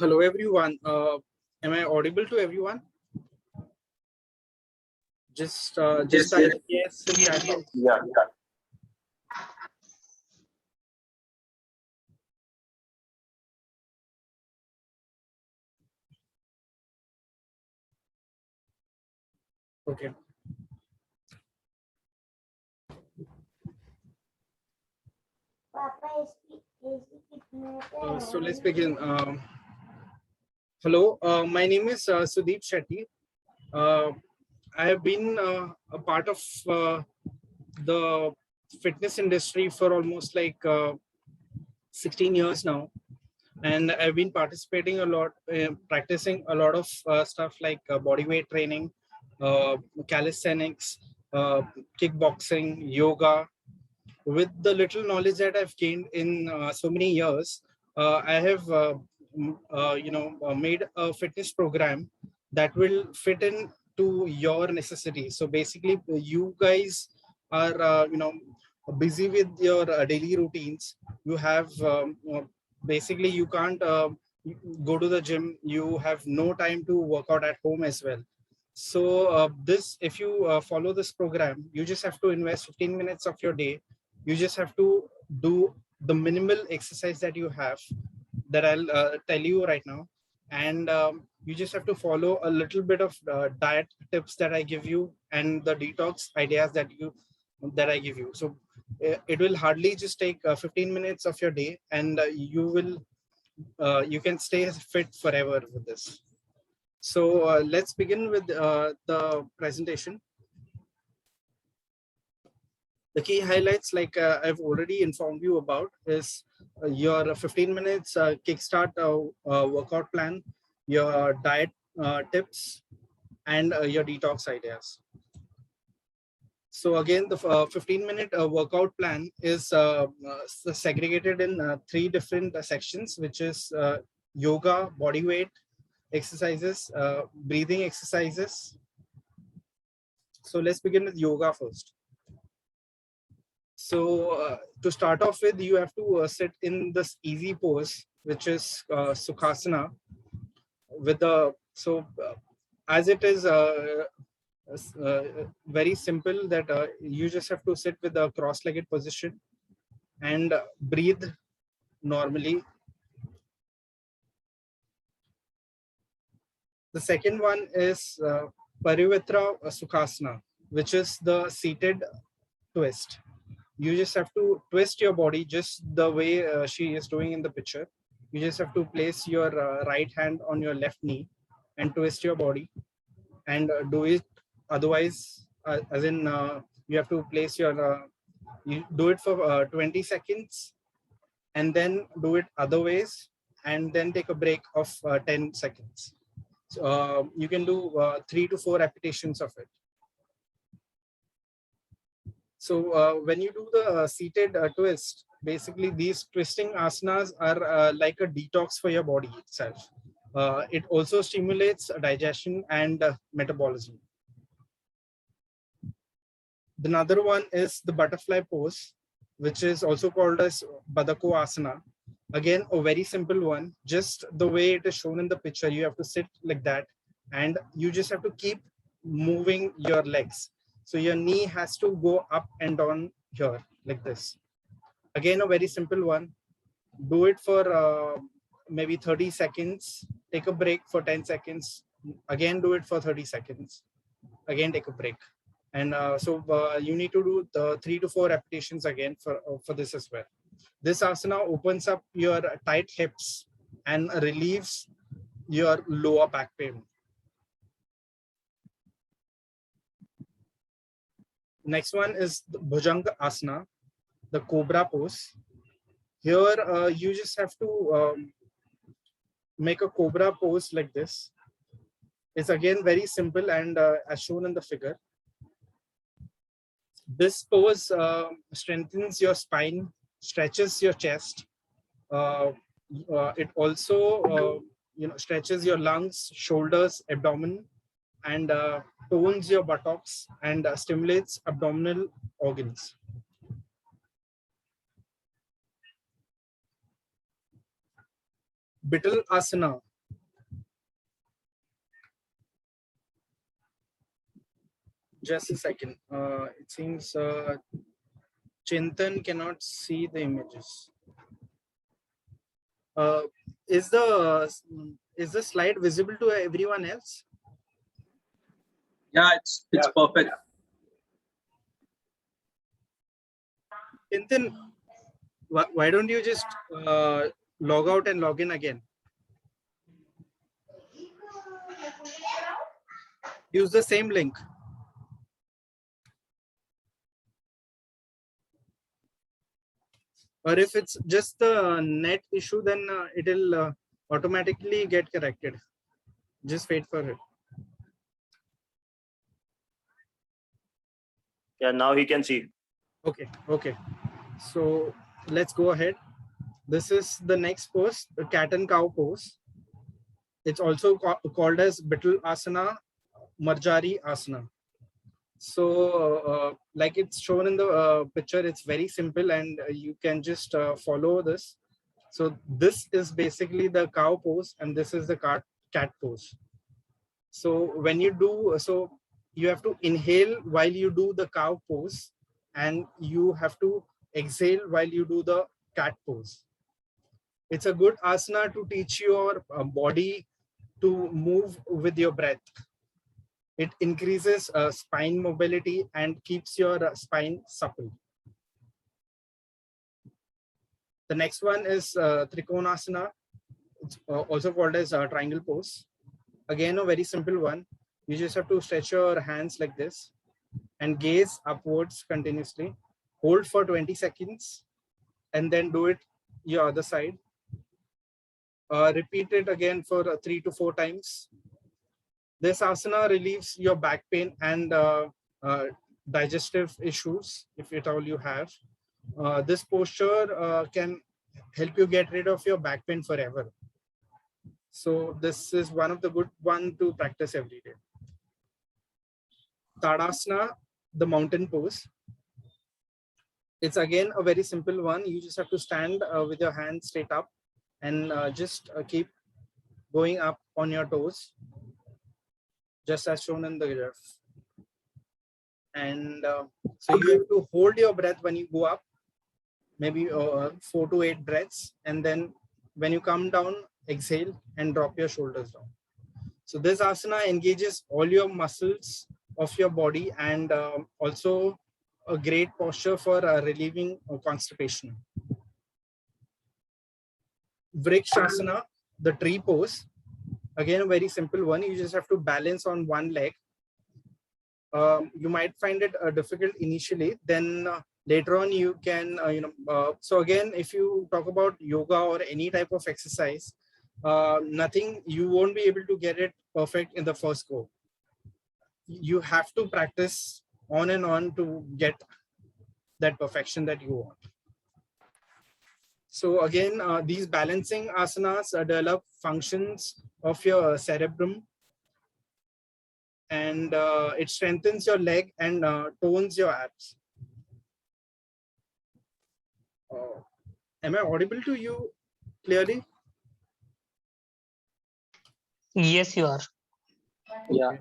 Hello, everyone. Am I audible to everyone? Just type yes in chat box. Yeah. Okay. So let's begin. Hello, my name is Sudeep Shetty. I have been a part of the fitness industry for almost like 16 years now. And I've been participating a lot, practicing a lot of stuff like body weight training, calisthenics, kickboxing, yoga. With the little knowledge that I've gained in so many years, I have made a fitness program that will fit in to your necessities. So basically, you guys are busy with your daily routines. You have basically you can't go to the gym. You have no time to work out at home as well. So if you follow this program, you just have to invest 15 minutes of your day. You just have to do the minimal exercise that you have, that I'll tell you right now. And you just have to follow a little bit of diet tips that I give you and the detox ideas that I give you. So it will hardly just take 15 minutes of your day, and you can stay fit forever with this. So let's begin with the presentation. The key highlights, like I've already informed you about, is your 15 minutes kickstart workout plan, your diet tips, and your detox ideas. So again, the 15-minute workout plan is segregated in 3 different sections, which is yoga, body weight exercises, breathing exercises. So let's begin with yoga first. So to start off with, you have to sit in this easy pose, which is Sukhasana. As it is very simple, that you just have to sit with a cross-legged position and breathe normally. The second one is Parivitra Sukhasana, which is the seated twist. You just have to twist your body just the way she is doing in the picture. You just have to place your right hand on your left knee and twist your body and do it. Otherwise, as in you have to place your, you do it for 20 seconds and then do it other ways, and then take a break of 10 seconds. So you can do 3 to 4 repetitions of it. So when you do the seated twist, basically these twisting asanas are like a detox for your body itself. It also stimulates digestion and metabolism. Another one is the butterfly pose, which is also called as Badako Asana. Again, a very simple one, just the way it is shown in the picture. You have to sit like that, and you just have to keep moving your legs. So your knee has to go up and down here like this. Again, a very simple one. Do it for maybe 30 seconds. Take a break for 10 seconds. Again, do it for 30 seconds. Again, take a break. And you need to do the 3 to 4 repetitions again for this as well. This asana opens up your tight hips and relieves your lower back pain. Next one is the Bhujanga Asana, the Cobra pose. Here, you just have to make a Cobra pose like this. It's again very simple and as shown in the figure. This pose strengthens your spine, stretches your chest. It also stretches your lungs, shoulders, abdomen, and tones your buttocks and stimulates abdominal organs. Bittal Asana, Just a second. It seems Chintan cannot see the images. Uh, is the slide visible to everyone else? Yeah, it's perfect. Chintan, why don't you just log out and log in again? Use the same link. Or if it's just the net issue, then it'll automatically get corrected. Just wait for it. Yeah, now he can see. Okay, okay. So let's go ahead. This is the next pose, the cat and cow pose. It's also called as Bittle Asana, Marjari Asana. So like it's shown in the picture, it's very simple and you can just follow this. So this is basically the cow pose and this is the cat pose. So when you do, so you have to inhale while you do the cow pose and you have to exhale while you do the cat pose. It's a good asana to teach your body to move with your breath. It increases spine mobility and keeps your spine supple. The next one is Trikonasana. It's also called as triangle pose. Again, a very simple one. You just have to stretch your hands like this and gaze upwards continuously. Hold for 20 seconds and then do it your other side. Repeat it again for 3 to 4 times. This asana relieves your back pain and digestive issues, if at all you have. This posture can help you get rid of your back pain forever. So this is one of the good one to practice every day. Tadasana, the mountain pose. It's again a very simple one. You just have to stand with your hands straight up and just keep going up on your toes, just as shown in the graph. And so you have to hold your breath when you go up, maybe 4 to 8 breaths. And then when you come down, exhale and drop your shoulders down. So this asana engages all your muscles of your body and also a great posture for relieving constipation. Vrikshasana, the tree pose. Again, a very simple one. You just have to balance on one leg. You might find it difficult initially, then later on you can, so again, if you talk about yoga or any type of exercise, nothing, you won't be able to get it perfect in the first go. You have to practice on and on to get that perfection that you want. So again, these balancing asanas develop functions of your cerebrum, and it strengthens your leg and tones your abs. Am I audible to you clearly? Yes, you are. Yeah. Okay.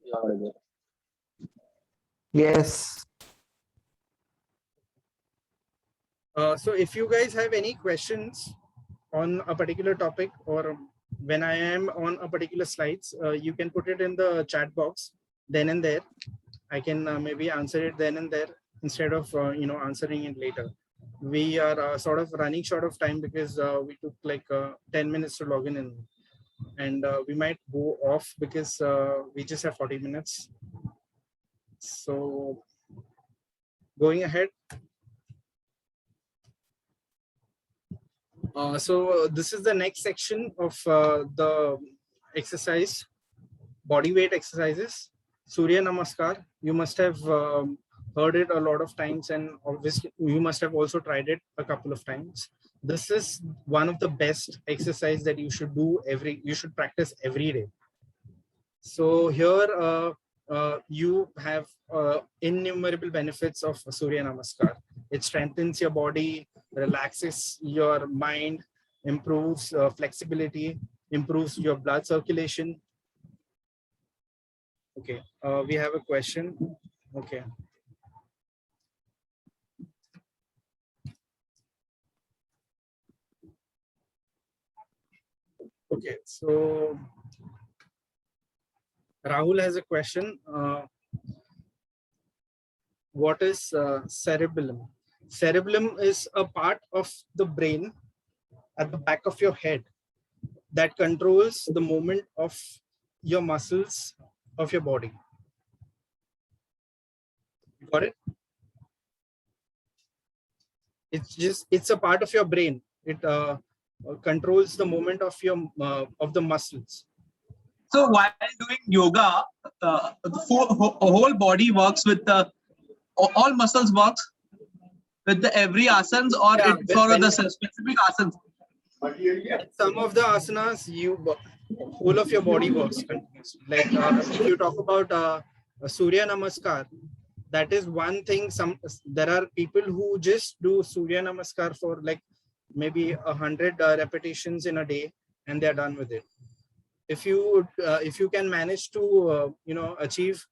You're audible. Yes. So if you guys have any questions on a particular topic or when I am on a particular slides, you can put it in the chat box then and there. I can maybe answer it then and there instead of answering it later. We are sort of running short of time because we took like 10 minutes to log in and we might go off because we just have 40 minutes. So going ahead. So this is the next section of the exercise, body weight exercises. Surya Namaskar. You must have heard it a lot of times, and obviously you must have also tried it a couple of times. This is one of the best exercise that you should do you should practice every day. So here you have innumerable benefits of Surya Namaskar. It strengthens your body, relaxes your mind, improves flexibility, improves your blood circulation, Okay, we have a question. Okay. Okay, so Rahul has a question. What is cerebellum? Cerebellum is a part of the brain at the back of your head that controls the movement of your muscles of your body. Got it? It's a part of your brain. It controls the movement of the muscles. So while doing yoga, the whole body works with the all muscles works with the every asanas, or Yeah, it for the specific asanas. Some of the asanas, whole of your body works continuously. Like if you talk about Surya Namaskar, that is one thing. There are people who just do Surya Namaskar for like maybe 100 repetitions in a day, and they're done with it. If you can manage to achieve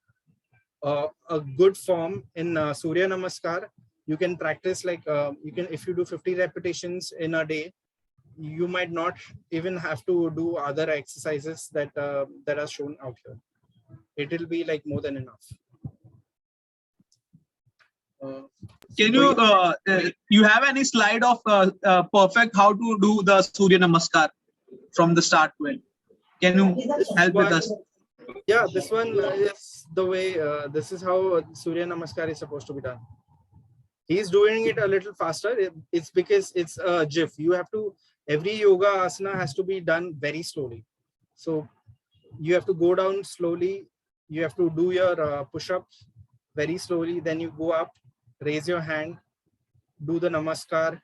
a good form in Surya Namaskar, you can practice like you can, if you do 50 repetitions in a day, you might not even have to do other exercises that are shown out here. It will be like more than enough. Can you have any slide of perfect how to do the Surya Namaskar from the start to end? Can you help with us? Yeah, this one is the way. This is how Surya Namaskar is supposed to be done. He's doing it a little faster. It's because it's a GIF. You have to, every yoga asana has to be done very slowly. So you have to go down slowly. You have to do your push-ups very slowly. Then you go up, raise your hand, do the namaskar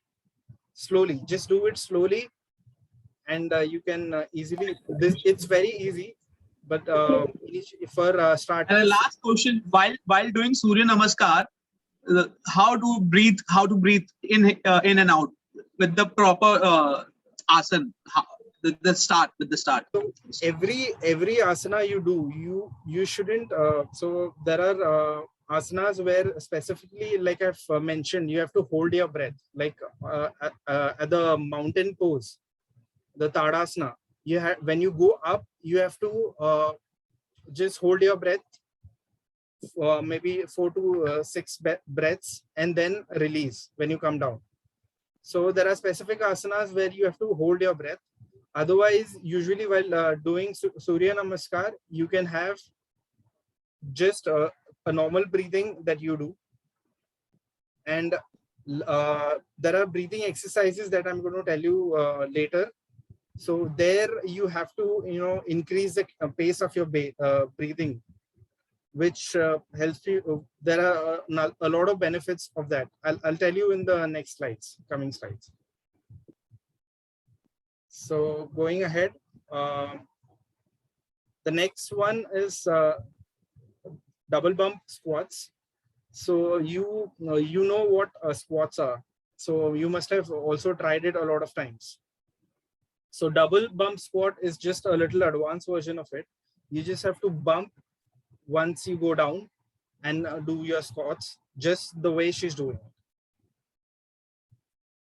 slowly. Just do it slowly, and you can easily. It's very easy, but for starters. And the last question: while doing Surya Namaskar, how to breathe in and out with the proper asana. The start. So every asana you do, you shouldn't. So there are asanas where specifically, like I've mentioned, you have to hold your breath. Like at the mountain pose, the Tadasana. When you go up, you have to just hold your breath. Maybe 4 to 6 breaths, and then release when you come down. So there are specific asanas where you have to hold your breath. Otherwise, usually while doing Surya Namaskar, you can have just a normal breathing that you do. And there are breathing exercises that I'm going to tell you later. So there you have to, increase the pace of your breathing, which helps you. There are a lot of benefits of that. I'll tell you in the next coming slides. So going ahead, the next one is double bump squats. So you know what squats are. So you must have also tried it a lot of times. So double bump squat is just a little advanced version of it. You just have to bump once you go down and do your squats just the way she's doing it.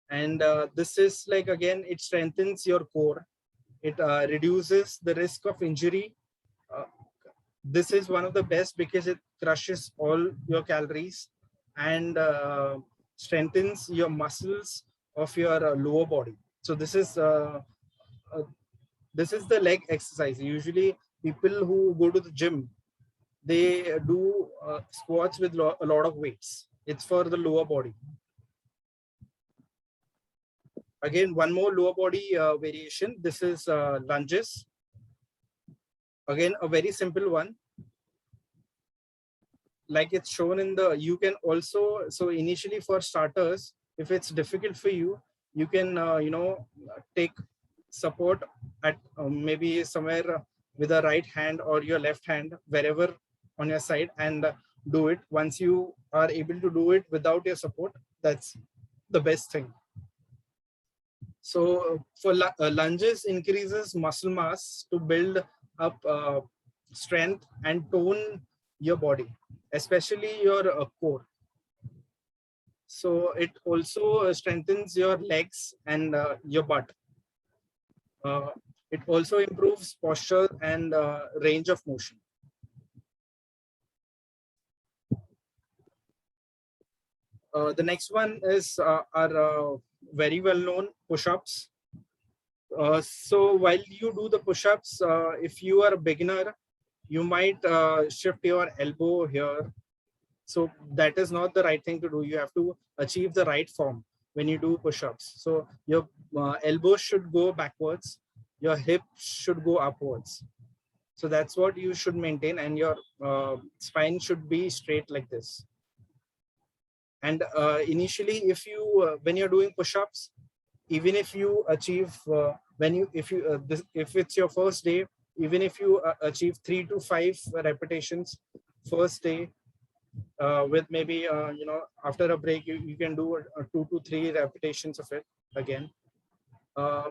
And this is like, again, it strengthens your core. It reduces the risk of injury. This is one of the best because it crushes all your calories and strengthens your muscles of your lower body. So this is the leg exercise. Usually people who go to the gym, they do squats with a lot of weights. It's for the lower body. Again, one more lower body variation. This is lunges. Again, a very simple one. Like it's shown in the, you can also, so initially for starters, if it's difficult for you, you can, take support at maybe somewhere with a right hand or your left hand, wherever on your side, and do it. Once you are able to do it without your support, that's the best thing. So for lunges, increases muscle mass to build up strength and tone your body, especially your core. So it also strengthens your legs and your butt. It also improves posture and range of motion. The next one is our very well-known push-ups. So while you do the push-ups, if you are a beginner, you might shift your elbow here. So that is not the right thing to do. You have to achieve the right form when you do push-ups. So your elbow should go backwards, your hip should go upwards. So that's what you should maintain, and your spine should be straight like this. And initially, if you when you're doing push-ups, even if you achieve if it's your first day, even if you achieve 3 to 5 repetitions first day, with maybe after a break you can do 2 to 3 repetitions of it again.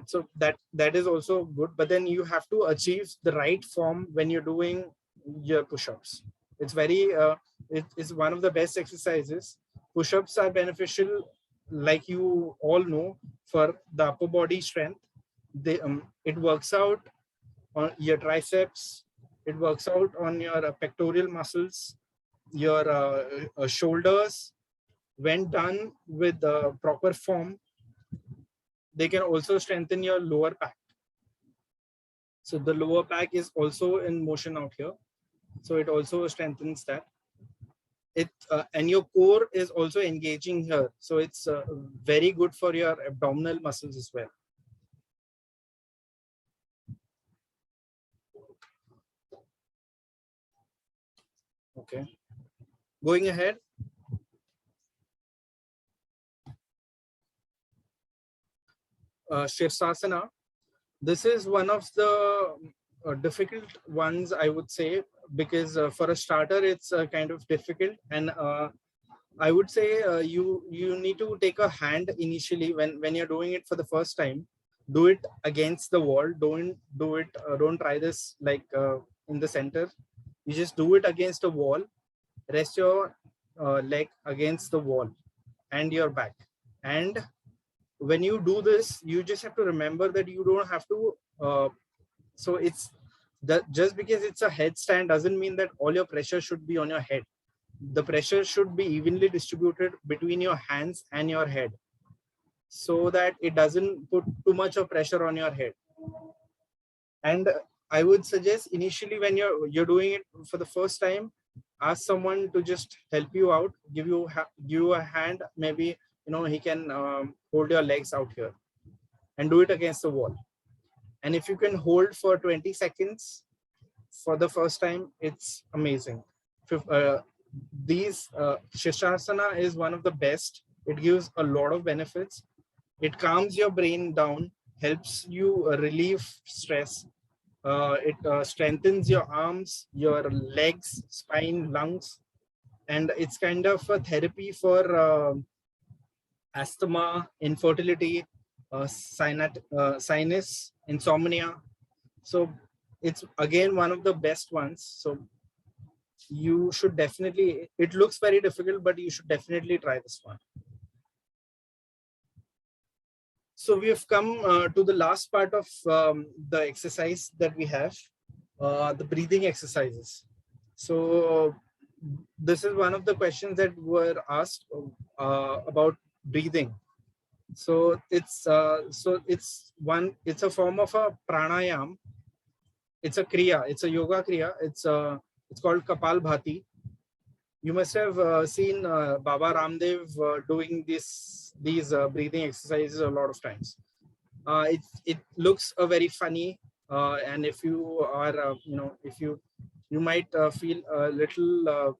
So that is also good, but then you have to achieve the right form when you're doing your push-ups. It's very it is one of the best exercises. Push-ups are beneficial, like you all know, for the upper body strength. It works out on your triceps, it works out on your pectoral muscles, your shoulders. When done with the proper form, they can also strengthen your lower back. So the lower back is also in motion out here, so it also strengthens that. And your core is also engaging here, so it's very good for your abdominal muscles as well. Okay, going ahead. Shirsasana. This is one of the difficult ones, I would say, because for a starter, it's kind of difficult. And I would say you need to take a hand initially when you're doing it for the first time. Do it against the wall. Don't try this like in the center. You just do it against a wall. Rest your leg against the wall and your back. And when you do this, you just have to remember that you don't have to. So it's that just because it's a headstand doesn't mean that all your pressure should be on your head. The pressure should be evenly distributed between your hands and your head, so that it doesn't put too much of pressure on your head. And I would suggest initially when you're doing it for the first time, ask someone to just help you out, give you a hand. Maybe he can hold your legs out here and do it against the wall. And if you can hold for 20 seconds for the first time, it's amazing. Shirsasana is one of the best. It gives a lot of benefits. It calms your brain down, helps you relieve stress. It strengthens your arms, your legs, spine, lungs, and it's kind of a therapy for asthma, infertility, sinus, insomnia. So it's again one of the best ones. So you should definitely, it looks very difficult, but you should definitely try this one. So we have come to the last part of the exercise that we have, the breathing exercises. So this is one of the questions that were asked about breathing. So it's a form of a pranayam. It's a kriya. It's a yoga kriya. It's called Kapalbhati. You must have seen Baba Ramdev doing these breathing exercises a lot of times. It looks very funny, and if you are you might feel a little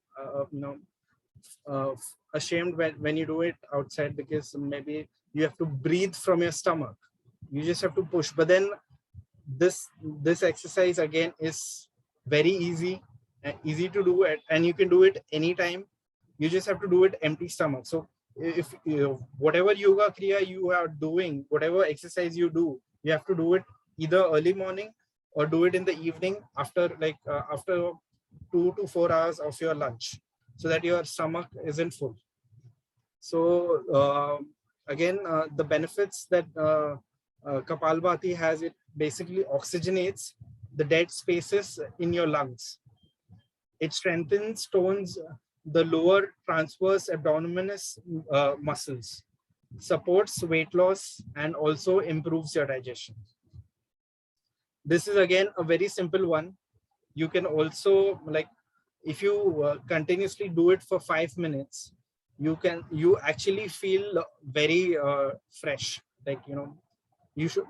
ashamed when you do it outside, because maybe you have to breathe from your stomach. You just have to push. But then this exercise again is very easy to do it, and you can do it anytime. You just have to do it empty stomach. So if whatever yoga kriya you are doing, whatever exercise you do, you have to do it either early morning or do it in the evening after after 2 to 4 hours of your lunch, so that your stomach isn't full. So again, the benefits that Kapalbhati has, it basically oxygenates the dead spaces in your lungs. It strengthens, tones the lower transverse abdominis muscles, supports weight loss, and also improves your digestion. This is again a very simple one. You can also, like, if you continuously do it for 5 minutes, you actually feel very fresh. Like, you should,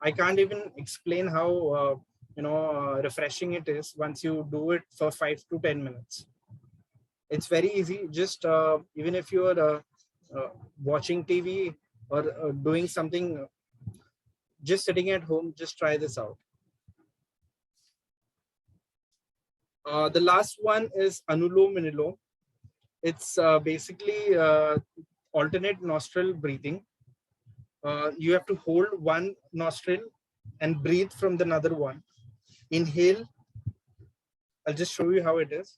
I can't even explain how refreshing it is once you do it for 5 to 10 minutes. It's very easy. Just even if you are watching TV or doing something, just sitting at home, just try this out. The last one is Anulom Vinilom. It's basically alternate nostril breathing. You have to hold one nostril and breathe from the another one. Inhale. I'll just show you how it is.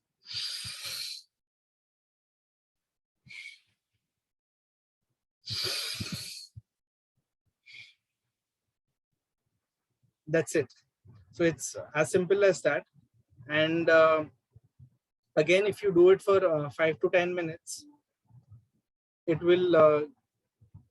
That's it. So it's as simple as that. And again, if you do it for 5 to 10 minutes, it will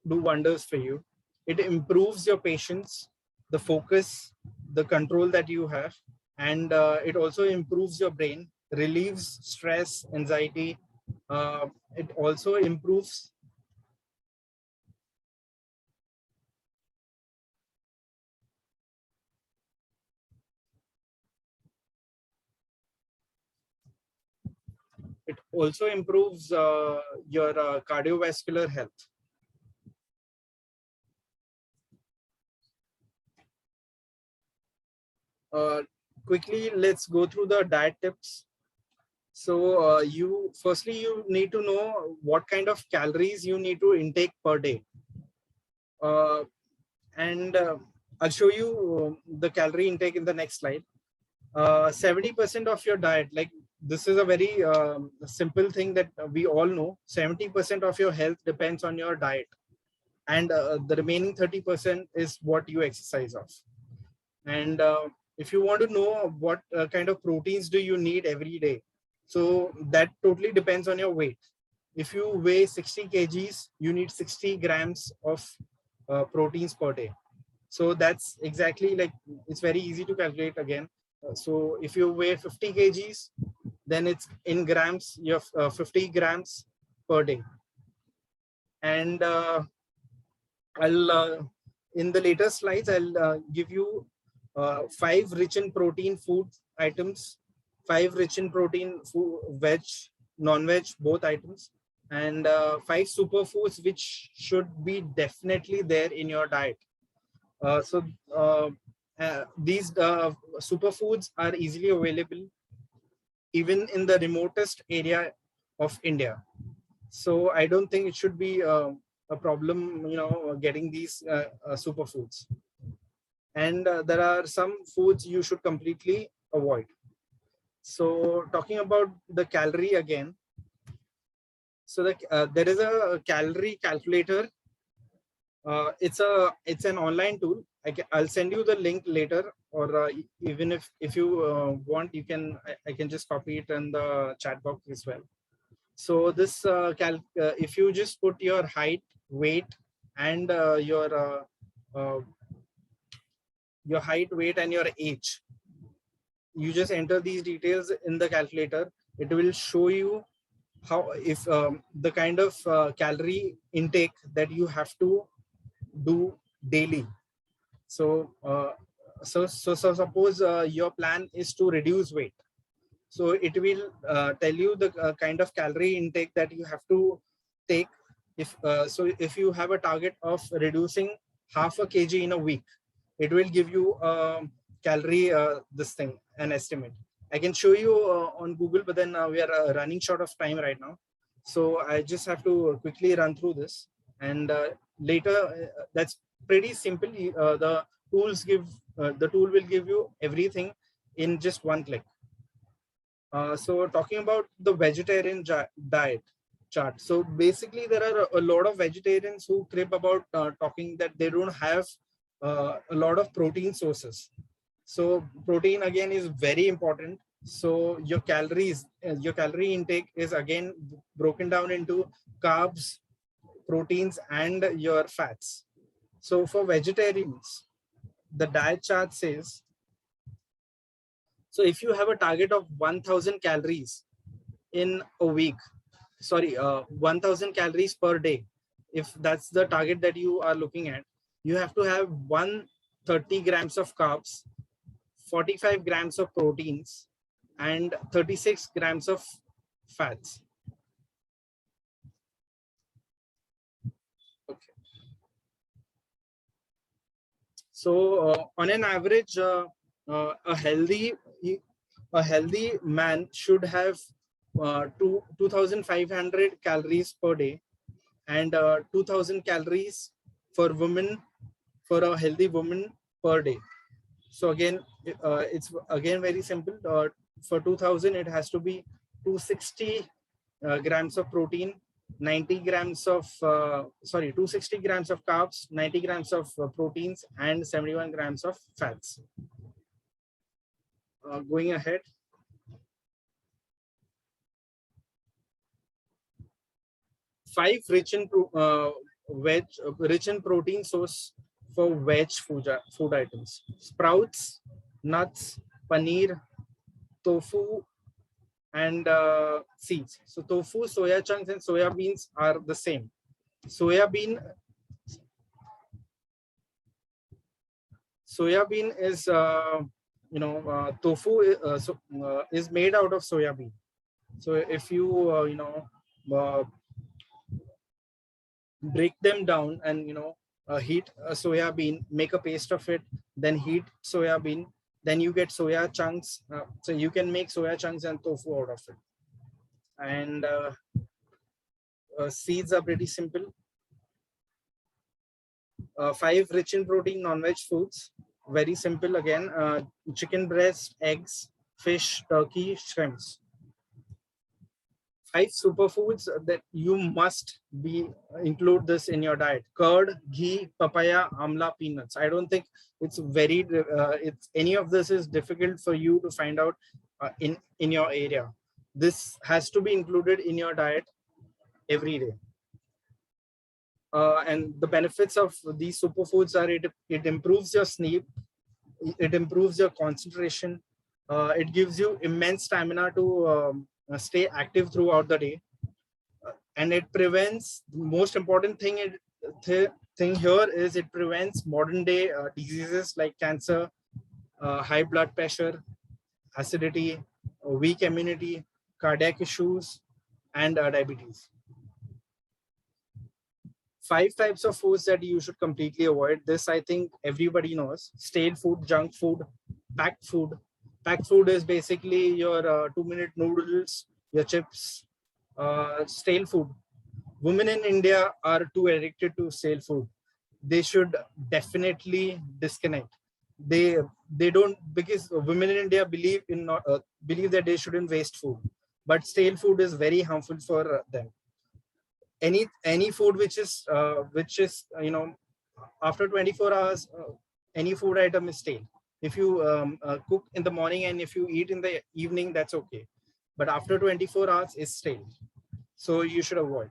do wonders for you. It improves your patience, the focus, the control that you have, and it also improves your brain, relieves stress, anxiety. It also improves your cardiovascular health. Quickly, let's go through the diet tips. So firstly, you need to know what kind of calories you need to intake per day. And I'll show you the calorie intake in the next slide. 70% of your diet, like, this is a very simple thing that we all know. 70% of your health depends on your diet, and the remaining 30% is what you exercise of. And if you want to know what kind of proteins do you need every day, so that totally depends on your weight. If you weigh 60 kgs, you need 60 grams of proteins per day. So that's exactly, like, it's very easy to calculate again. So if you weigh 50 kgs, then it's in grams, you have 50 grams per day. And I'll in the later slides, I'll give you 5 rich in protein food items, 5 rich in protein food, veg, non-veg, both items, and 5 superfoods which should be definitely there in your diet. So these superfoods are easily available even in the remotest area of India. So I don't think it should be a problem, getting these superfoods. And there are some foods you should completely avoid. So talking about the calorie again. So there is a calorie calculator. It's an online tool. I'll send you the link later, or even if you want, you can. I can just copy it in the chat box as well. So this if you just put your height, weight, and your height, weight, and your age, you just enter these details in the calculator. It will show you how, if the kind of calorie intake that you have to do daily. So suppose your plan is to reduce weight, so it will tell you the kind of calorie intake that you have to take. If you have a target of reducing half a kg in a week, it will give you calorie an estimate. I can show you on Google, but then we are running short of time right now, so I just have to quickly run through this. And later, that's pretty simple. The the tool will give you everything in just one click. So talking about the vegetarian diet chart. So basically there are a lot of vegetarians who crib about talking that they don't have a lot of protein sources. So protein again is very important. So your calorie intake is again broken down into carbs, proteins, and your fats. So for vegetarians, the diet chart says, so if you have a target of 1000 calories in a week, 1000 calories per day, if that's the target that you are looking at, you have to have 130 grams of carbs, 45 grams of proteins, and 36 grams of fats. Okay. So on an average, a healthy man should have 2500 calories per day, and 2000 calories for a healthy woman per day. So again, it's again very simple. For 2000, it has to be 260 grams of protein, 90 grams of 260 grams of carbs, 90 grams of proteins, and 71 grams of fats. Going ahead. Five rich in protein source for veg food items: sprouts, nuts, paneer, tofu, and seeds. So tofu, soya chunks, and soya beans are the same. Soya bean is tofu is made out of soya bean. So if you break them down and heat a soya bean, make a paste of it, then heat soya bean, then you get soya chunks. So you can make soya chunks and tofu out of it. And seeds are pretty simple. 5 rich in protein non-veg foods, very simple again: chicken breast, eggs, fish, turkey, shrimps. 5 superfoods that you must include this in your diet: curd, ghee, papaya, amla, peanuts. I don't think it's any of this is difficult for you to find out in your area. This has to be included in your diet every day. And the benefits of these superfoods are it improves your sleep, it improves your concentration, it gives you immense stamina to stay active throughout the day, and it prevents, the most important thing here is it prevents modern day diseases like cancer, high blood pressure, acidity, weak immunity, cardiac issues, and diabetes. 5 types of foods that you should completely avoid. This I think everybody knows: stale food, junk food, packed food. Packed food is basically your 2-minute noodles, your chips, stale food. Women in India are too addicted to stale food. They should definitely disconnect. They don't, because women in India believe that they shouldn't waste food, but stale food is very harmful for them. Any food which is after 24 hours, any food item is stale. If you cook in the morning and if you eat in the evening, that's okay, but after 24 hours is stale, so you should avoid.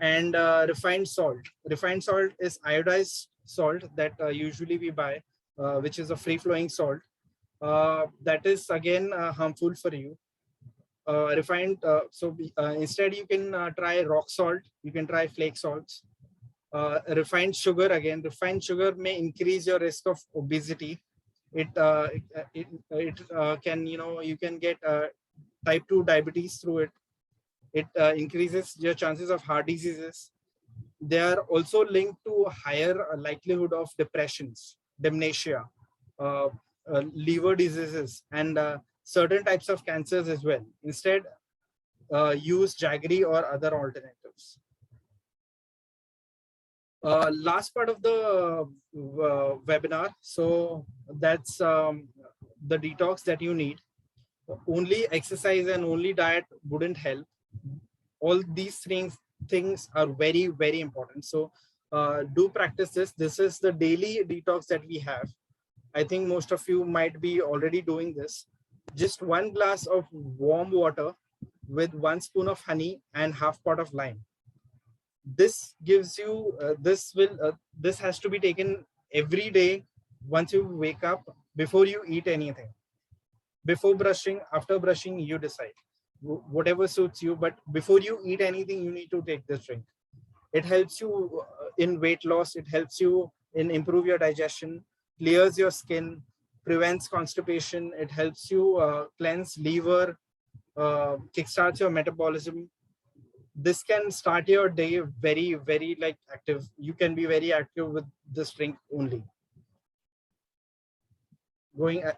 And refined salt is iodized salt that usually we buy, which is a free-flowing salt, that is again harmful for you. Instead you can try rock salt, you can try flake salts. Refined sugar may increase your risk of obesity. It can, you can get type 2 diabetes through it. It increases your chances of heart diseases. They are also linked to higher likelihood of depressions, dementia, liver diseases, and certain types of cancers as well. Instead, use jaggery or other alternatives. Last part of the webinar. So that's the detox that you need. Only exercise and only diet wouldn't help. All these things are very, very important. So do practice this. This is the daily detox that we have. I think most of you might be already doing this. Just 1 glass of warm water with 1 spoon of honey and half pot of lime. This gives you, this has to be taken every day once you wake up, before you eat anything. Before brushing, after brushing, you decide. Whatever suits you, but before you eat anything, you need to take this drink. It helps you in weight loss. It helps you in improve your digestion, clears your skin, prevents constipation. It helps you cleanse liver, kickstarts your metabolism. This can start your day very, very like active. You can be very active with this drink only.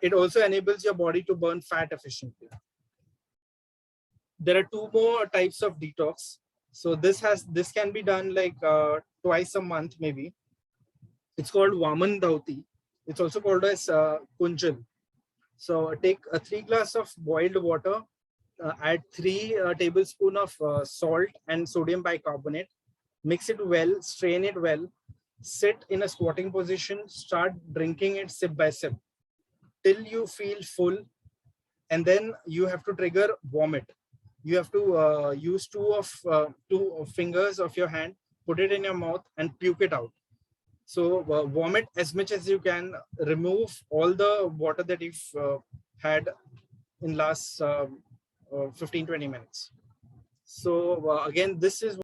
It also enables your body to burn fat efficiently. There are 2 more types of detox. So this can be done like twice a month, maybe. It's called Vaman Dhauti. It's also called as Kunjal. So take 3 glasses of boiled water, add 3 tablespoons of salt and sodium bicarbonate, mix it well, strain it well, sit in a squatting position, start drinking it sip by sip till you feel full, and then you have to trigger vomit. You have to use 2 fingers of your hand, put it in your mouth and puke it out. So vomit as much as you can, remove all the water that you've had in last 15-20 minutes. So again, this is